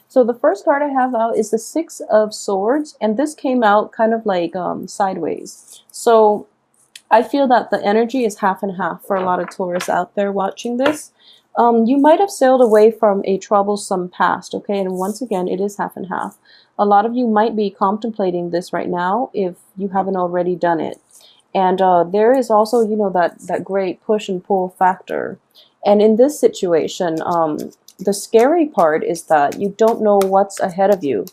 So the first card I have out is the Six of Swords, and this came out kind of like sideways. So I feel that the energy is half and half for a lot of Taurus out there watching this. You might have sailed away from a troublesome past, okay? And once again, it is half and half. A lot of you might be contemplating this right now if you haven't already done it. And there is also, you know, that great push and pull factor. And in this situation, the scary part is that you don't know what's ahead of you.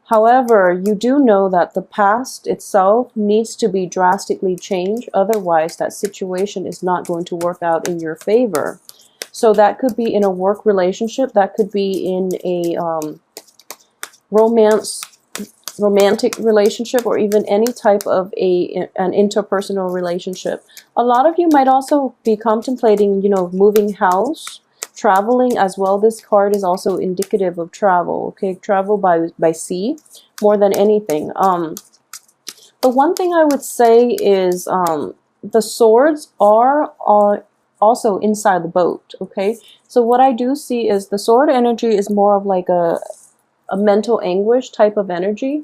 However, you do know that the past itself needs to be drastically changed. Otherwise, that situation is not going to work out in your favor. So that could be in a work relationship. That could be in a romantic relationship, or even any type of an interpersonal relationship. A lot of you might also be contemplating, you know, moving house, traveling as well. This card is also indicative of travel, okay? Travel by sea more than anything. The one thing I would say is the swords are also inside the boat, okay? So what I do see is the sword energy is more of like a mental anguish type of energy.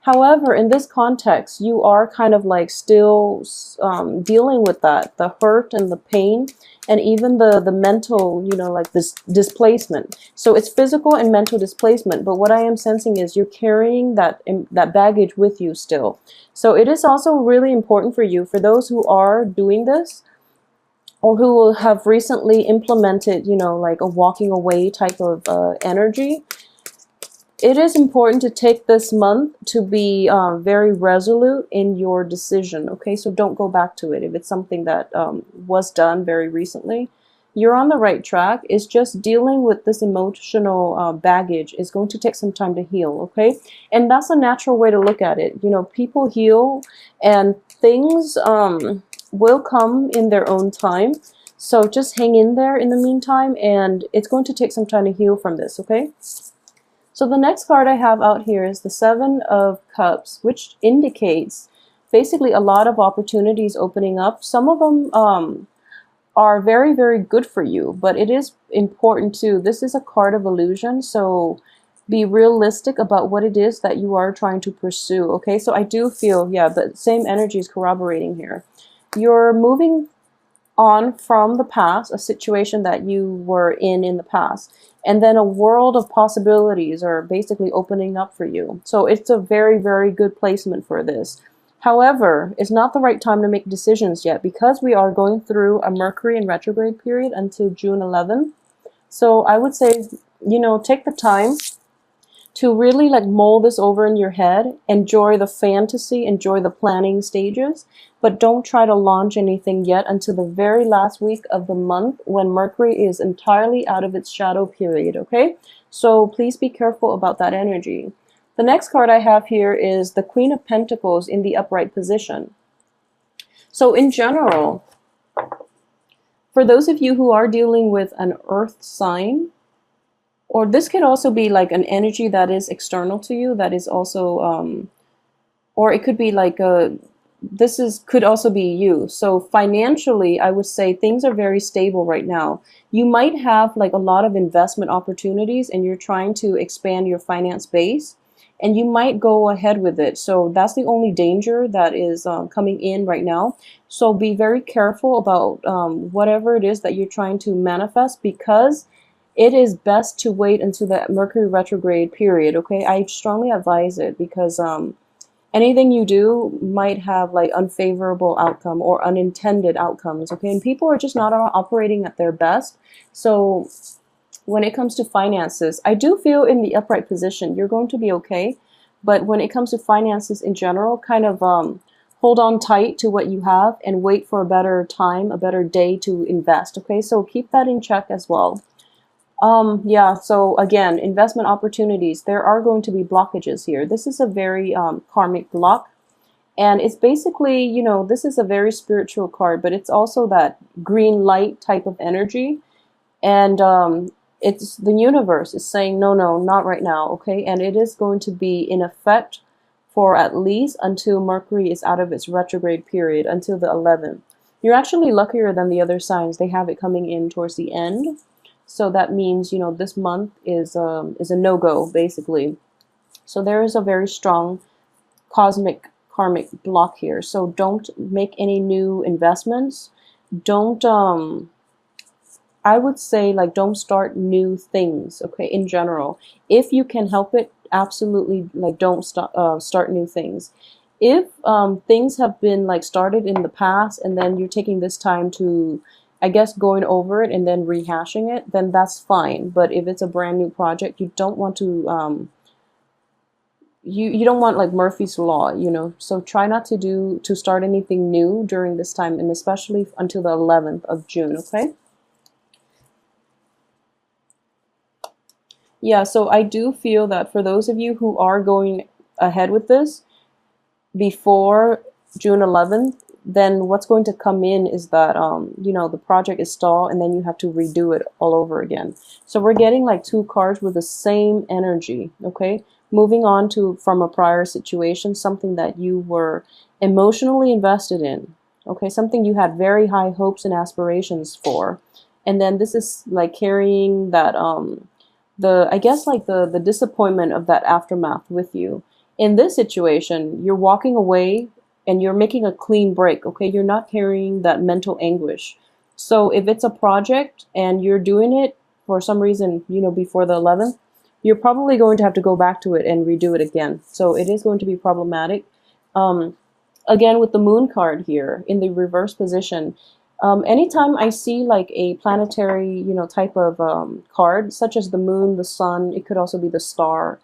However, in this context, you are kind of like still dealing with that, the hurt and the pain, and even the mental, you know, like this displacement. So it's physical and mental displacement, but what I am sensing is you're carrying that baggage with you still. So it is also really important for you, for those who are doing this, or who have recently implemented, you know, like a walking away type of energy. It is important to take this month to be very resolute in your decision, okay? So don't go back to it. If it's something that was done very recently, you're on the right track. It's just dealing with this emotional baggage is going to take some time to heal, okay? And that's a natural way to look at it. You know, people heal and things will come in their own time. So just hang in there in the meantime, and it's going to take some time to heal from this, okay? So the next card I have out here is the Seven of Cups, which indicates basically a lot of opportunities opening up. Some of them are very, very good for you, but it is important too. This is a card of illusion, so be realistic about what it is that you are trying to pursue, okay? So I do feel, yeah, the same energy is corroborating here. You're moving on from the past, a situation that you were in the past, and then a world of possibilities are basically opening up for you. So it's a very, very good placement for this. However, it's not the right time to make decisions yet, because we are going through a Mercury in retrograde period until June 11th. So I would say, you know, take the time to really like mull this over in your head, enjoy the fantasy, enjoy the planning stages, but don't try to launch anything yet until the very last week of the month, when Mercury is entirely out of its shadow period, okay? So please be careful about that energy. The next card I have here is the Queen of Pentacles in the upright position. So in general, for those of you who are dealing with an earth sign, or this could also be like an energy that is external to you, that is also, or it could be like could also be you. So financially, I would say things are very stable right now. You might have like a lot of investment opportunities, and you're trying to expand your finance base, and you might go ahead with it. So that's the only danger that is coming in right now. So be very careful about whatever it is that you're trying to manifest, because it is best to wait until the Mercury retrograde period, okay? I strongly advise it, because anything you do might have like unfavorable outcome or unintended outcomes, okay? And people are just not operating at their best. So when it comes to finances, I do feel in the upright position, you're going to be okay. But when it comes to finances in general, kind of hold on tight to what you have and wait for a better time, a better day to invest, okay? So keep that in check as well. Yeah, so again, investment opportunities, there are going to be blockages here. This is a very karmic block, and it's basically, you know, this is a very spiritual card, but it's also that green light type of energy, and it's the universe is saying, no, no, not right now, okay? And it is going to be in effect for at least until Mercury is out of its retrograde period, until the 11th. You're actually luckier than the other signs. They have it coming in towards the end. So that means, you know, this month is a no-go basically. So there is a very strong cosmic karmic block here. So don't make any new investments. Don't I would say, like, don't start new things, okay, in general. If you can help it, absolutely, like, don't start new things. If things have been like started in the past and then you're taking this time to, I guess, going over it and then rehashing it, then that's fine. But if it's a brand new project, you don't want to you don't want like Murphy's Law, you know. So try not to start anything new during this time, and especially until the 11th of June, okay? Yeah, so I do feel that for those of you who are going ahead with this before June 11th, then what's going to come in is that, you know, the project is stalled and then you have to redo it all over again. So we're getting like two cards with the same energy, okay? Moving on to from a prior situation, something that you were emotionally invested in, okay? Something you had very high hopes and aspirations for. And then this is like carrying that, I guess like the disappointment of that aftermath with you. In this situation, you're walking away and you're making a clean break, okay? You're not carrying that mental anguish. So if it's a project and you're doing it for some reason, you know, before the 11th, you're probably going to have to go back to it and redo it again. So it is going to be problematic. Again, with the moon card here in the reverse position, anytime I see like a planetary, you know, type of card, such as the moon, the sun, it could also be the star,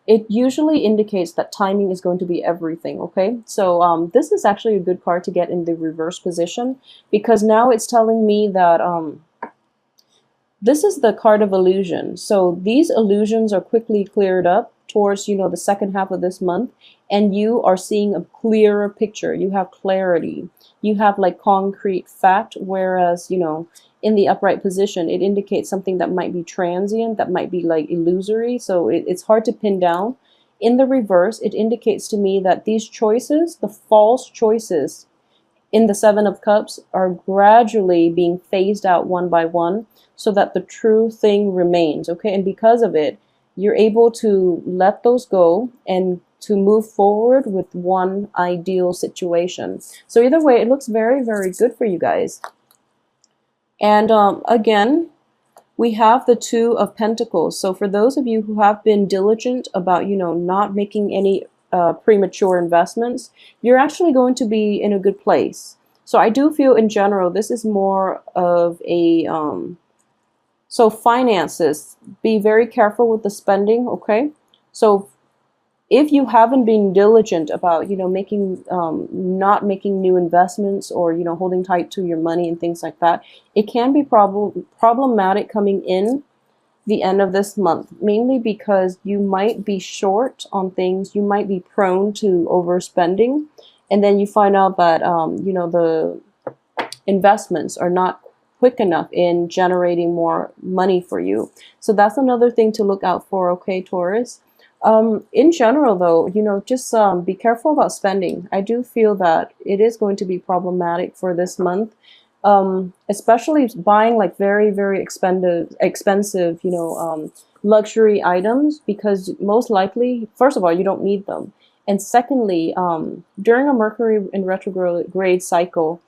it usually indicates that timing is going to be everything, okay? So this is actually a good card to get in the reverse position, because now it's telling me that this is the card of illusion. So these illusions are quickly cleared up towards, you know, the second half of this month, and you are seeing a clearer picture. You have clarity. You have like concrete fact, whereas, you know, in the upright position, it indicates something that might be transient, that might be like illusory. So it's hard to pin down. In the reverse, it indicates to me that these choices, the false choices in the Seven of Cups, are gradually being phased out one by one so that the true thing remains, okay? And because of it, you're able to let those go and to move forward with one ideal situation. So either way, it looks very, very good for you guys. And again, we have the Two of Pentacles. So for those of you who have been diligent about, you know, not making any premature investments, you're actually going to be in a good place. So I do feel in general, this is more of a, so finances, be very careful with the spending, okay? So if you haven't been diligent about, you know, making, not making new investments, or, you know, holding tight to your money and things like that, it can be problematic coming in the end of this month, mainly because you might be short on things, you might be prone to overspending, and then you find out that, you know, the investments are not quick enough in generating more money for you. So that's another thing to look out for, okay, Taurus? In general, though, you know, just be careful about spending. I do feel that it is going to be problematic for this month, especially buying like very, very expensive, you know, luxury items, because most likely, first of all, you don't need them. And secondly, during a Mercury in retrograde cycle,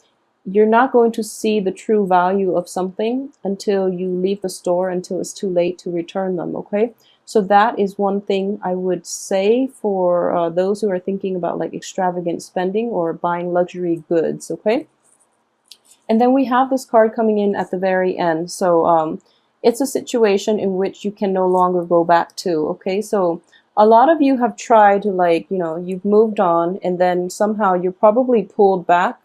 you're not going to see the true value of something until you leave the store, until it's too late to return them, okay? So that is one thing I would say for those who are thinking about like extravagant spending or buying luxury goods, okay? And then we have this card coming in at the very end. So it's a situation in which you can no longer go back to, okay? So a lot of you have tried to, like, you know, you've moved on, and then somehow you're probably pulled back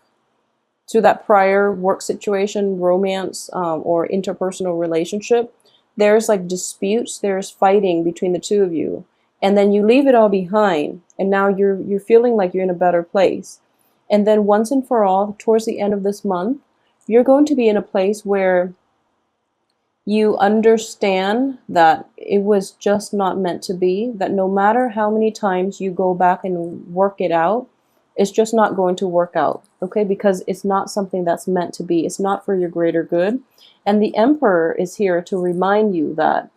to that prior work situation, romance, or interpersonal relationship. There's like disputes, there's fighting between the two of you, and then you leave it all behind, and now you're feeling like you're in a better place. And then once and for all, towards the end of this month, you're going to be in a place where you understand that it was just not meant to be, that no matter how many times you go back and work it out, it's just not going to work out, okay? Because it's not something that's meant to be. It's not for your greater good. And the Emperor is here to remind you that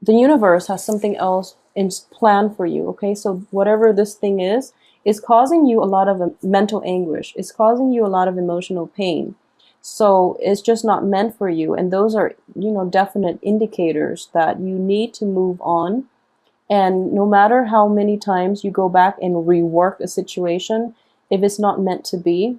the universe has something else in plan for you, okay? So whatever this thing is causing you a lot of mental anguish. It's causing you a lot of emotional pain. So it's just not meant for you. And those are, definite indicators that you need to move on. And no matter how many times you go back and rework a situation, if it's not meant to be,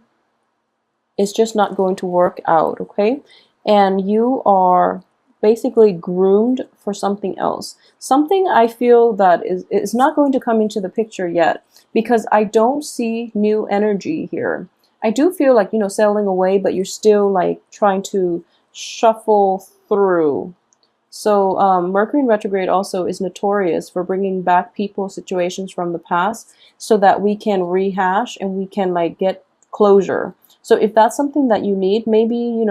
it's just not going to work out, okay? And you are basically groomed for something else. Something I feel that is not going to come into the picture yet, because I don't see new energy here. I do feel like, sailing away, but you're still like trying to shuffle through. So Mercury in retrograde also is notorious for bringing back people, situations from the past so that we can rehash and we can like get closure. So if that's something that you need, maybe,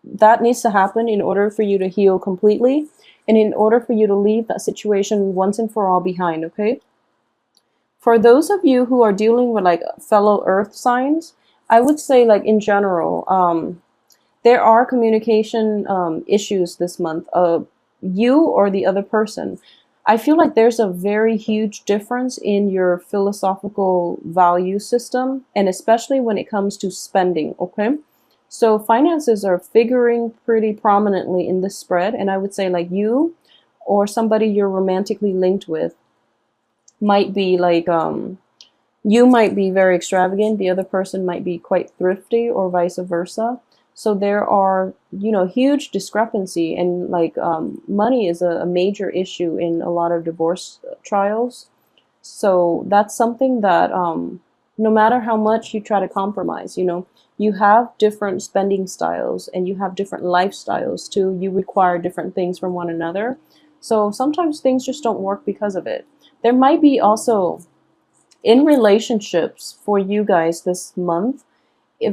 that needs to happen in order for you to heal completely and in order for you to leave that situation once and for all behind, okay? For those of you who are dealing with like fellow earth signs, I would say like in general, there are communication issues this month of you or the other person. I feel like there's a very huge difference in your philosophical value system, and especially when it comes to spending, okay? So finances are figuring pretty prominently in this spread, and I would say like you or somebody you're romantically linked with might be like, you might be very extravagant, the other person might be quite thrifty or vice versa. So there are, huge discrepancy, and like money is a major issue in a lot of divorce trials. So that's something that no matter how much you try to compromise, you have different spending styles and you have different lifestyles too. You require different things from one another. So sometimes things just don't work because of it. There might be also in relationships for you guys this month,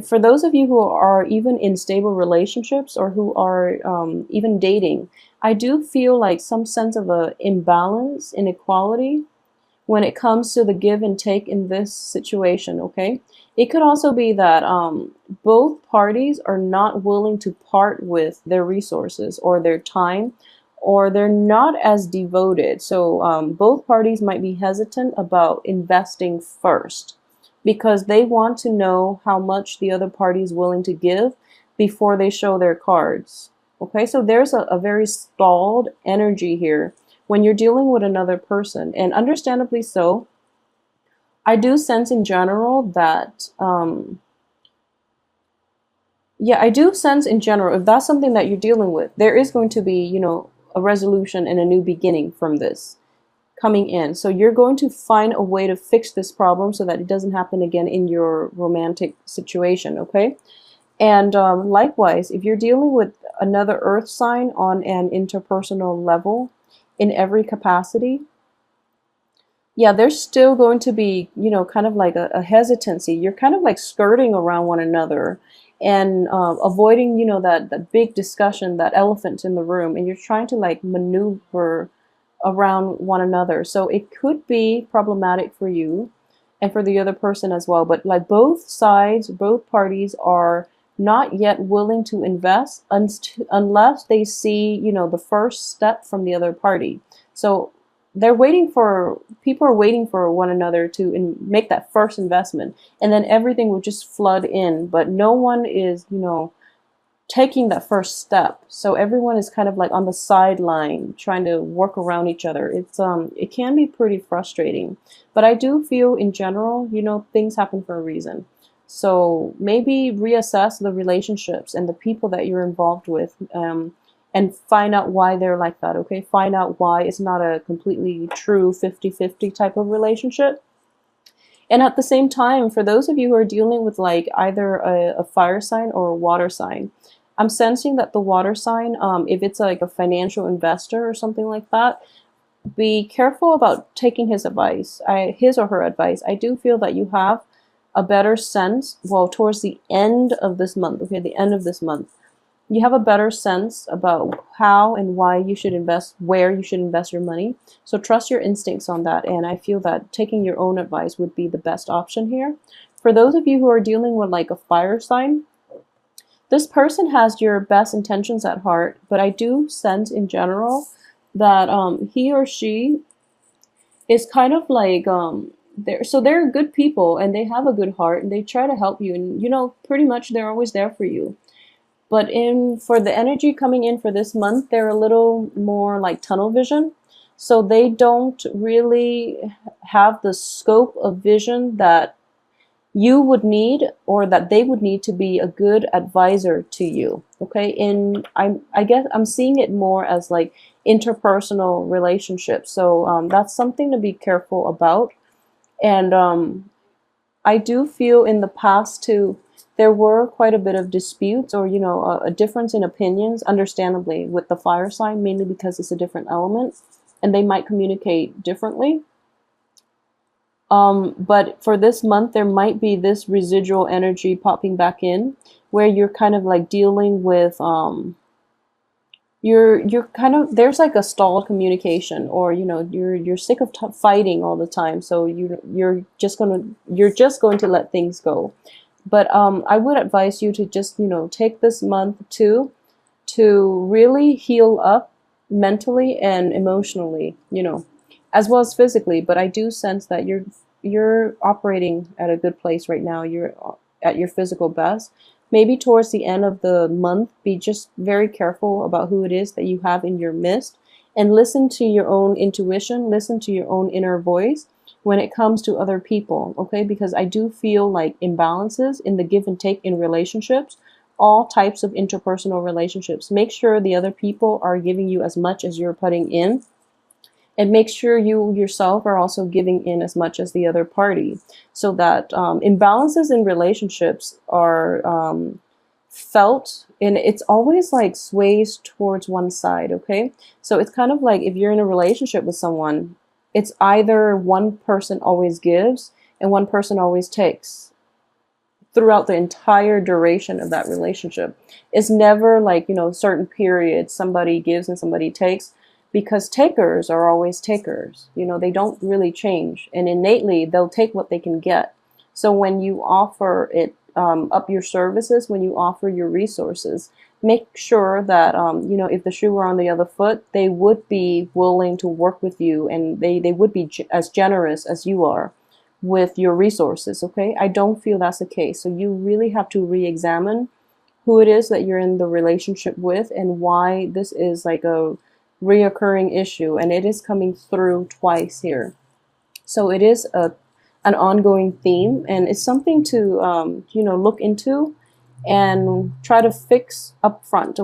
for those of you who are even in stable relationships or who are even dating, I do feel like some sense of a imbalance, inequality when it comes to the give and take in this situation, okay? It could also be that both parties are not willing to part with their resources or their time, or they're not as devoted. So both parties might be hesitant about investing first, because they want to know how much the other party is willing to give before they show their cards. Okay, so there's a very stalled energy here when you're dealing with another person, and understandably so. I do sense in general that, I do sense in general, if that's something that you're dealing with, there is going to be, a resolution and a new beginning from this coming in. So you're going to find a way to fix this problem so that it doesn't happen again in your romantic situation, okay? And likewise, if you're dealing with another earth sign on an interpersonal level in every capacity, there's still going to be, kind of like a hesitancy. You're kind of like skirting around one another and avoiding, that big discussion, that elephant in the room, and you're trying to like maneuver around one another. So it could be problematic for you and for the other person as well. But like both sides, both parties are not yet willing to invest unless they see, the first step from the other party. So people are waiting for one another to make that first investment, and then everything will just flood in. But no one is, taking that first step. So everyone is kind of like on the sideline trying to work around each other. It can be pretty frustrating, but I do feel in general, things happen for a reason. So maybe reassess the relationships and the people that you're involved with, and find out why they're like that, okay? Find out why it's not a completely true 50-50 type of relationship. And at the same time, for those of you who are dealing with like either a fire sign or a water sign, I'm sensing that the water sign, if it's like a financial investor or something like that, be careful about taking his or her advice. I do feel that you have a better sense, towards the end of this month, okay, the end of this month, you have a better sense about how and why you should invest, where you should invest your money. So trust your instincts on that. And I feel that taking your own advice would be the best option here. For those of you who are dealing with like a fire sign, this person has your best intentions at heart, but I do sense in general that he or she is kind of like they're good people and they have a good heart and they try to help you, and you know, pretty much they're always there for you. But in for the energy coming in for this month, they're a little more like tunnel vision. So they don't really have the scope of vision that you would need, or that they would need to be a good advisor to you. Okay, I guess I'm seeing it more as like interpersonal relationships. So that's something to be careful about. And I do feel in the past too, there were quite a bit of disputes, or you know, a difference in opinions, understandably, with the fire sign, mainly because it's a different element and they might communicate differently. But for this month, there might be this residual energy popping back in, where you're kind of like dealing with you're kind of, there's like a stalled communication, or you know, you're sick of fighting all the time, so you're just going to let things go. But I would advise you to just, you know, take this month to really heal up mentally and emotionally, you know, as well as physically. But I do sense that you're operating at a good place right now. You're at your physical best. Maybe towards the end of the month, be just very careful about who it is that you have in your midst, and listen to your own intuition, listen to your own inner voice when it comes to other people, okay? Because I do feel like imbalances in the give and take in relationships, all types of interpersonal relationships. Make sure the other people are giving you as much as you're putting in, and make sure you yourself are also giving in as much as the other party, so that imbalances in relationships are felt, and it's always like sways towards one side, okay? So it's kind of like if you're in a relationship with someone, it's either one person always gives and one person always takes throughout the entire duration of that relationship. It's never like, you know, certain periods somebody gives and somebody takes, because takers are always takers. You know, they don't really change, and innately they'll take what they can get. So when you offer it up your services, when you offer your resources, make sure that you know, if the shoe were on the other foot, they would be willing to work with you, and they would be as generous as you are with your resources, okay? I don't feel that's the case. So you really have to re-examine who it is that you're in the relationship with, and why this is like a reoccurring issue, and it is coming through twice here. So it is an ongoing theme, and it's something to you know, look into and try to fix up front.